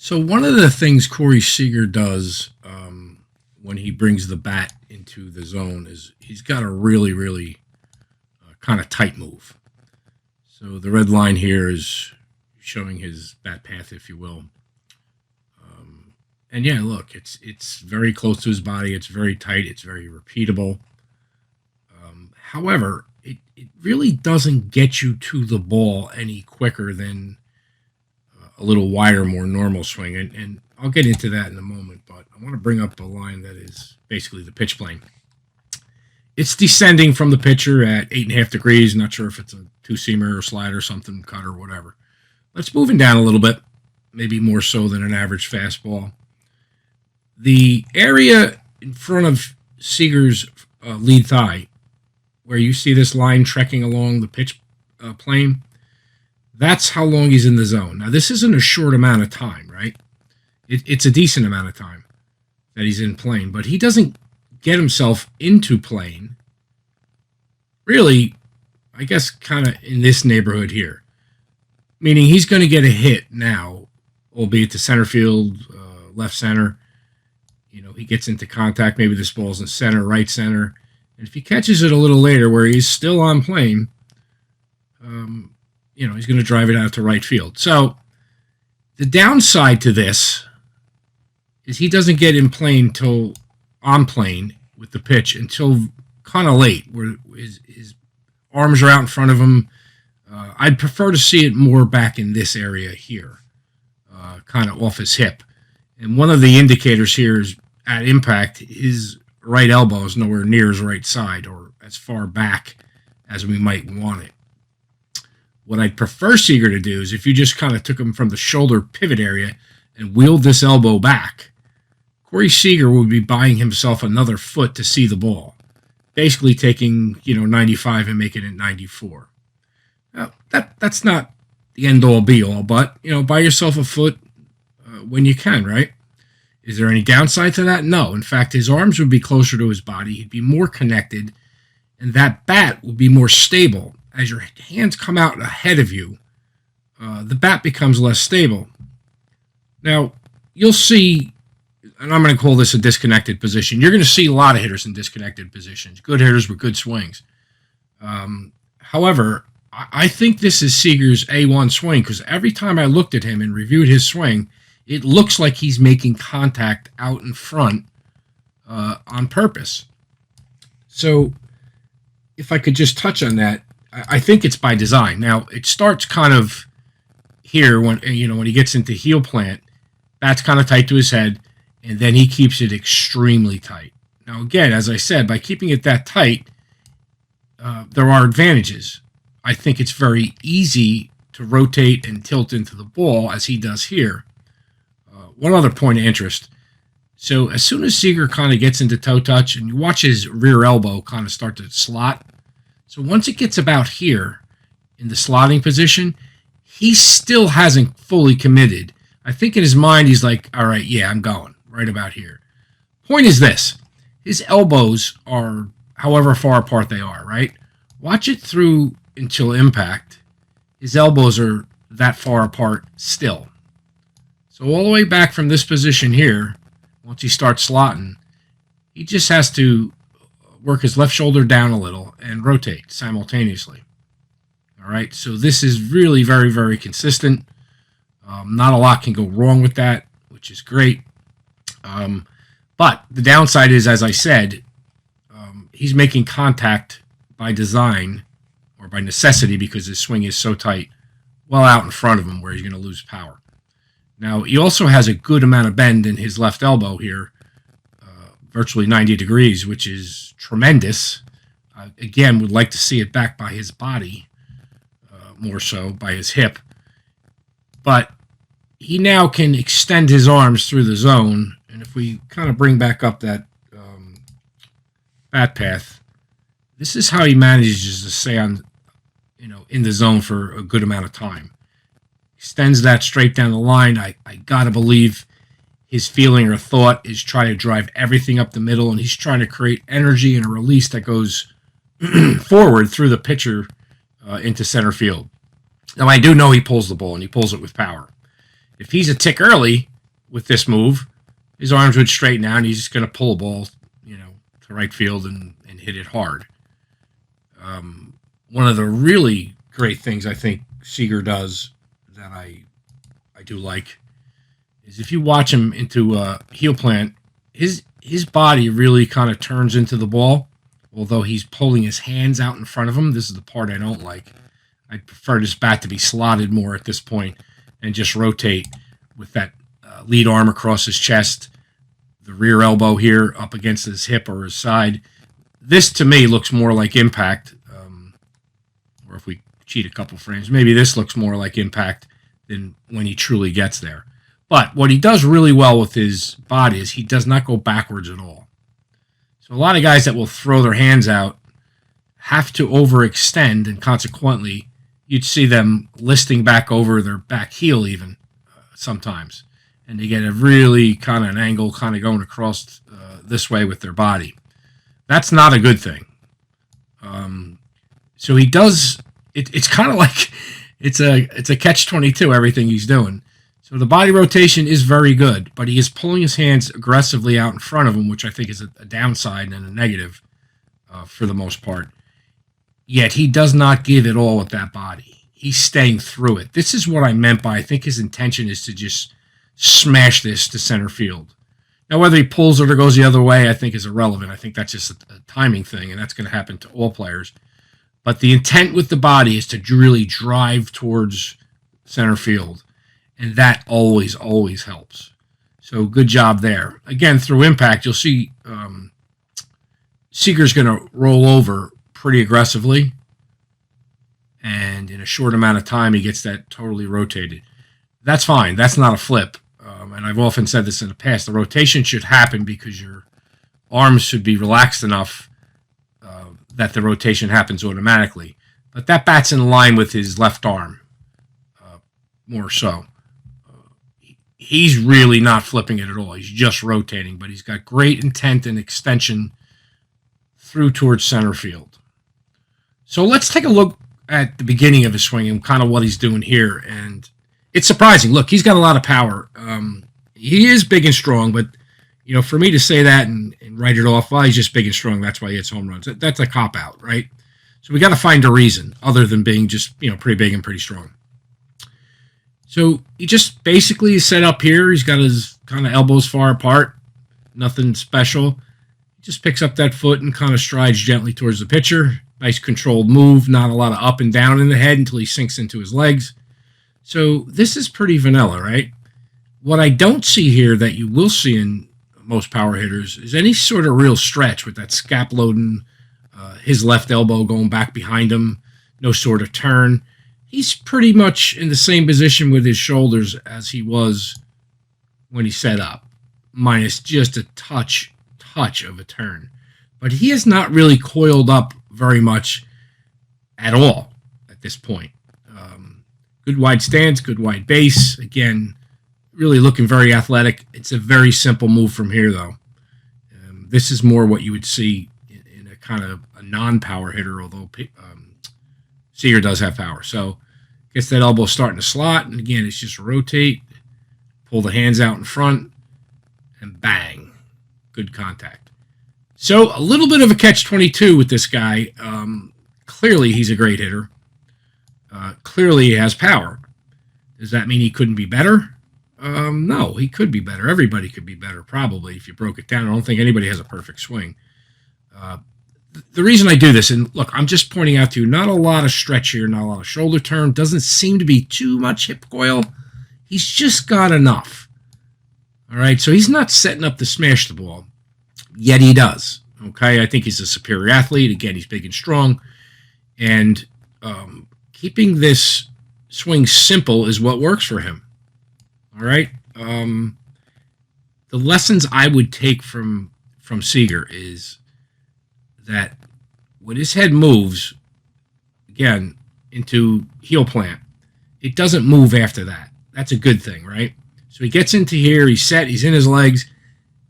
So one of the things Corey Seager does when he brings the bat into the zone is he's got a really kind of tight move. So the red line here is showing his bat path, if you will. And yeah, look, it's very close to his body. It's very tight. It's very repeatable. However, it really doesn't get you to the ball any quicker than a little wider, more normal swing. And I'll get into that in a moment, but I want to bring up a line that is basically the pitch plane. It's descending from the pitcher at 8.5 degrees. Not sure if it's a two-seamer or slider or something, cutter, whatever. Let's move it down a little bit, maybe more so than an average fastball. The area in front of Seager's lead thigh, where you see this line trekking along the pitch plane, that's how long he's in the zone. Now, this isn't a short amount of time, right? It's a decent amount of time that he's in plane, but he doesn't get himself into plane, really, I guess, kind of in this neighborhood here. Meaning he's going to get a hit now, albeit to center field, left center. You know, he gets into contact. Maybe this ball's in center, right center. And if he catches it a little later where he's still on plane, he's going to drive it out to right field. So the downside to this is he doesn't get in plane till on plane with the pitch until kind of late, where his arms are out in front of him. I'd prefer to see it more back in this area here, kind of off his hip. And one of the indicators here is at impact, his right elbow is nowhere near his right side or as far back as we might want it. What I'd prefer Seager to do is if you just kind of took him from the shoulder pivot area and wheeled this elbow back, Corey Seager would be buying himself another foot to see the ball, basically taking 95 and making it 94. Now, that's not the end-all, be-all, but buy yourself a foot when you can, right? Is there any downside to that? No. In fact, his arms would be closer to his body. He'd be more connected, and that bat would be more stable. As your hands come out ahead of you, the bat becomes less stable. Now, you'll see, and I'm going to call this a disconnected position. You're going to see a lot of hitters in disconnected positions, good hitters with good swings. However, I think this is Seager's A1 swing because every time I looked at him and reviewed his swing, it looks like he's making contact out in front on purpose. So if I could just touch on that, I think it's by design. Now, it starts kind of here when he gets into heel plant, bat's kind of tight to his head, and then he keeps it extremely tight. Now, again, as I said, by keeping it that tight, there are advantages. I think it's very easy to rotate and tilt into the ball as he does here. One other point of interest. So as soon as Seager kind of gets into toe touch, and you watch his rear elbow kind of start to slot, so once it gets about here in the slotting position, he still hasn't fully committed. I think in his mind, he's like, all right, yeah, I'm going right about here. Point is this. His elbows are however far apart they are, right? Watch it through until impact. His elbows are that far apart still. So all the way back from this position here, once he starts slotting, he just has to work his left shoulder down a little and rotate simultaneously. All right, so this is really very, very consistent. Not a lot can go wrong with that, which is great. But the downside is, as I said, he's making contact by design or by necessity because his swing is so tight, well out in front of him where he's going to lose power. Now, he also has a good amount of bend in his left elbow here, virtually 90 degrees, which is tremendous. Again, would like to see it back by his body, more so by his hip. But he now can extend his arms through the zone. And if we kind of bring back up that bat path, this is how he manages to stay on, in the zone for a good amount of time. Extends that straight down the line. I got to believe his feeling or thought is trying to drive everything up the middle, and he's trying to create energy and a release that goes forward through the pitcher into center field. Now, I do know he pulls the ball, and he pulls it with power. If he's a tick early, with this move, his arms would straighten out and he's just going to pull a ball, to right field and hit it hard. One of the really great things I think Seager does that I do like is if you watch him into heel plant, his body really kind of turns into the ball, although he's pulling his hands out in front of him. This is the part I don't like. I prefer this bat to be slotted more at this point and just rotate with that lead arm across his chest, the rear elbow here up against his hip or his side. This, to me, looks more like impact. Or if we cheat a couple frames, maybe this looks more like impact than when he truly gets there. But what he does really well with his body is he does not go backwards at all. So a lot of guys that will throw their hands out have to overextend, and consequently, you'd see them listing back over their back heel even sometimes. And they get a really kind of an angle kind of going across this way with their body. That's not a good thing. So he does. It's kind of like it's a catch-22. Everything he's doing. So the body rotation is very good, but he is pulling his hands aggressively out in front of him, which I think is a downside and a negative for the most part. Yet he does not give it all with that body. He's staying through it. This is what I meant by I think his intention is to just smash this to center field. Now, whether he pulls it or goes the other way, I think is irrelevant. I think that's just a timing thing, and that's going to happen to all players. But the intent with the body is to really drive towards center field, and that always, always helps. So good job there. Again, through impact, you'll see Seager's going to roll over pretty aggressively, and in a short amount of time, he gets that totally rotated. That's fine. That's not a flip. And I've often said this in the past. The rotation should happen because your arms should be relaxed enough that the rotation happens automatically. But that bat's in line with his left arm, more so. He's really not flipping it at all. He's just rotating, but he's got great intent and extension through towards center field. So let's take a look at the beginning of his swing and kind of what he's doing here. And it's surprising. Look, he's got a lot of power. He is big and strong, but for me to say that and write it off, well, he's just big and strong, that's why he hits home runs. That's a cop-out, right? So we got to find a reason other than being just pretty big and pretty strong. So he just basically is set up here. He's got his kind of elbows far apart, nothing special. He just picks up that foot and kind of strides gently towards the pitcher. Nice controlled move, not a lot of up and down in the head until he sinks into his legs. So this is pretty vanilla, right? What I don't see here that you will see in most power hitters is any sort of real stretch with that scap loading, his left elbow going back behind him, no sort of turn. He's pretty much in the same position with his shoulders as he was when he set up, minus just a touch of a turn. But he has not really coiled up very much at all at this point. Good wide stance, good wide base. Again, really looking very athletic. It's a very simple move from here, though. This is more what you would see in a kind of a non-power hitter, although Seager does have power. So gets that elbow starting to slot, and again, it's just rotate, pull the hands out in front, and bang. Good contact. So a little bit of a catch-22 with this guy. Clearly, he's a great hitter. Clearly, he has power. Does that mean he couldn't be better? No, he could be better. Everybody could be better, probably, if you broke it down. I don't think anybody has a perfect swing. The reason I do this, and look, I'm just pointing out to you, not a lot of stretch here, not a lot of shoulder turn. Doesn't seem to be too much hip coil. He's just got enough. All right, so he's not setting up to smash the ball, yet he does. Okay, I think he's a superior athlete. Again, he's big and strong. And keeping this swing simple is what works for him. All right. The lessons I would take from Seager is that when his head moves, again, into heel plant, it doesn't move after that. That's a good thing, right? So he gets into here, he's set, he's in his legs,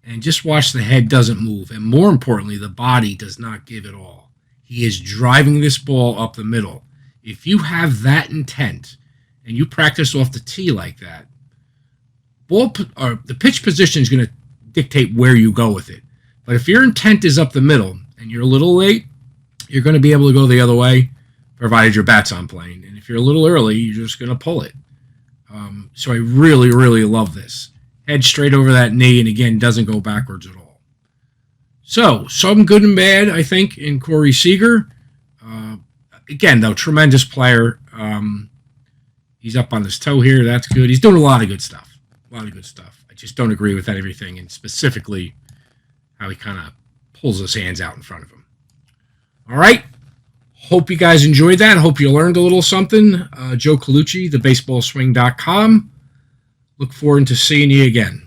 and just watch the head doesn't move. And more importantly, the body does not give it all. He is driving this ball up the middle. If you have that intent and you practice off the tee like that, the pitch position is going to dictate where you go with it. But if your intent is up the middle and you're a little late, you're going to be able to go the other way, provided your bat's on plane. And if you're a little early, you're just going to pull it. So I really, really love this. Head straight over that knee, and again, doesn't go backwards at all. So, some good and bad, I think, in Corey Seager. Again, though, tremendous player. He's up on his toe here. That's good. He's doing a lot of good stuff. I just don't agree with everything, and specifically how he kind of pulls his hands out in front of him. All right. Hope you guys enjoyed that. Hope you learned a little something. Joe Colucci, thebaseballswing.com. Look forward to seeing you again.